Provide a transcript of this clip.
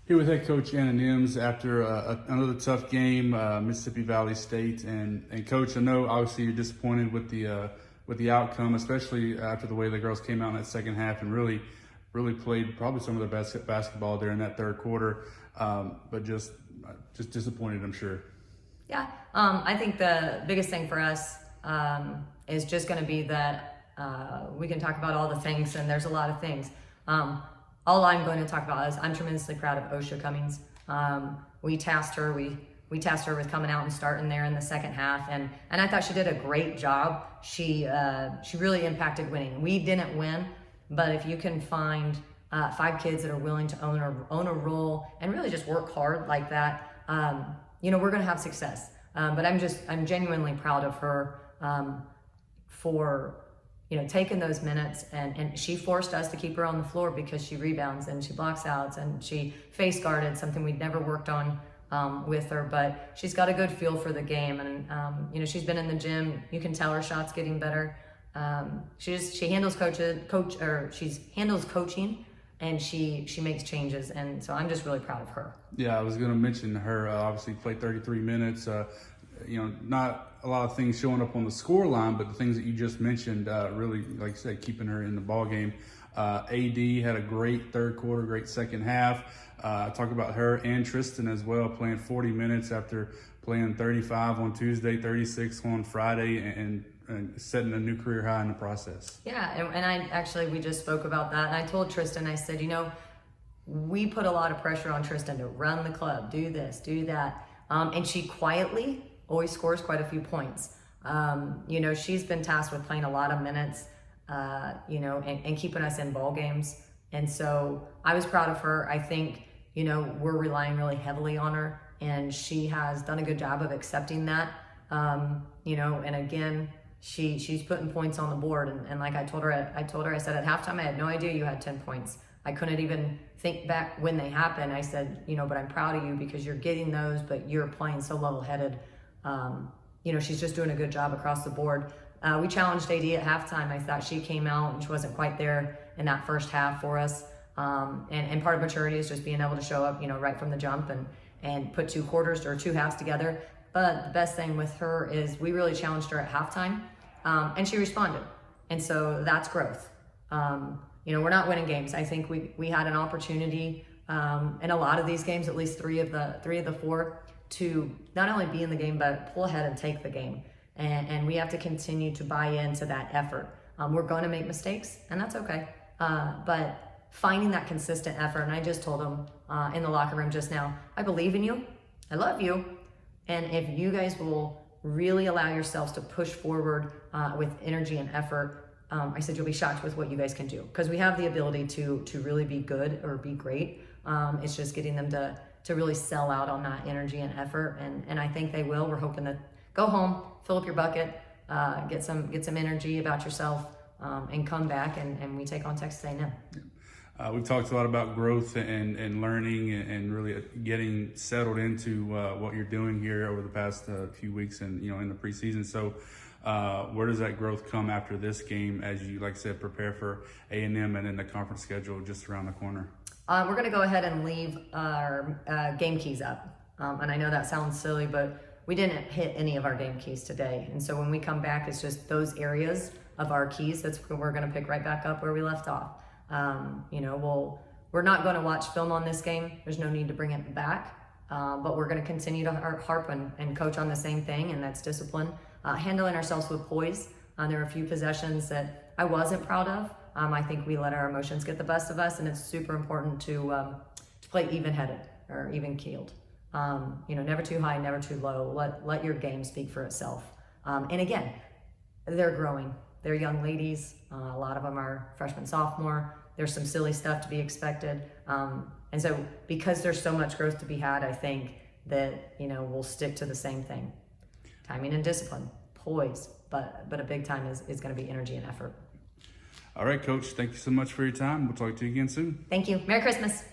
Here with head coach Anna Nimz after another tough game, Mississippi Valley State, and coach, I know obviously you're disappointed with the outcome, especially after the way the girls came out in that second half and really played probably some of their best basketball there in that third quarter, but just disappointed, I'm sure. Yeah, I think the biggest thing for us is just going to be that we can talk about all the things, and there's a lot of things. All I'm going to talk about is I'm tremendously proud of Osha Cummings. We tasked her with coming out and starting there in the second half, and I thought she did a great job. She really impacted winning. We didn't win, but if you can find 5 kids that are willing to own a role and really just work hard like that, we're going to have success. But I'm genuinely proud of her for taking those minutes, and she forced us to keep her on the floor because she rebounds and she blocks outs and she face guarded, something we'd never worked on with her, but she's got a good feel for the game, and she's been in the gym. You can tell her shots getting better. She handles handles coaching, and she makes changes, and so I'm just really proud of her. Yeah, I was going to mention her. Obviously played 33 minutes. Not a lot of things showing up on the score line, but the things that you just mentioned, really, like I said, keeping her in the ball game. AD had a great third quarter, great second half. Talk about her and Tristan as well, playing 40 minutes after playing 35 on Tuesday, 36 on Friday, and setting a new career high in the process. Yeah, and we just spoke about that, and I told Tristan, I said, we put a lot of pressure on Tristan to run the club, do this, do that, and she quietly always scores quite a few points. She's been tasked with playing a lot of minutes, and keeping us in ball games. And so I was proud of her. I think, we're relying really heavily on her, and she has done a good job of accepting that. And again, she's putting points on the board. And like I told her, I said at halftime, I had no idea you had 10 points. I couldn't even think back when they happened. I said, but I'm proud of you because you're getting those, but you're playing so level-headed. She's just doing a good job across the board. We challenged AD at halftime. I thought she came out and she wasn't quite there in that first half for us. And part of maturity is just being able to show up, right from the jump and put 2 quarters or 2 halves together. But the best thing with her is we really challenged her at halftime, and she responded. And so that's growth. We're not winning games. I think we had an opportunity in a lot of these games, at least 3 of the 4, to not only be in the game, but pull ahead and take the game. And we have to continue to buy into that effort. We're going to make mistakes, and that's okay. But finding that consistent effort, and I just told them in the locker room just now, I believe in you, I love you, and if you guys will really allow yourselves to push forward with energy and effort, I said you'll be shocked with what you guys can do, because we have the ability to really be good or be great. It's just getting them to really sell out on that energy and effort, and I think they will. We're hoping to go home, fill up your bucket, get some energy about yourself, and come back and we take on Texas A&M. We've talked a lot about growth and learning and really getting settled into what you're doing here over the past few weeks and in the preseason. So where does that growth come after this game, as you, like I said, prepare for A&M and then the conference schedule just around the corner? We're going to go ahead and leave our game keys up. And I know that sounds silly, but we didn't hit any of our game keys today. And so when we come back, it's just those areas of our keys we're going to pick right back up where we left off. We're not going to watch film on this game. There's no need to bring it back. But we're going to continue to harp and coach on the same thing, and that's discipline. Handling ourselves with poise. There are a few possessions that I wasn't proud of. I think we let our emotions get the best of us, and it's super important to play even-headed or even-keeled. Never too high, never too low. Let your game speak for itself. And again, they're growing. They're young ladies. A lot of them are freshman, sophomore. There's some silly stuff to be expected. And so because there's so much growth to be had, I think that, we'll stick to the same thing. Timing and discipline, poise, but a big time is going to be energy and effort. All right, Coach, thank you so much for your time. We'll talk to you again soon. Thank you. Merry Christmas.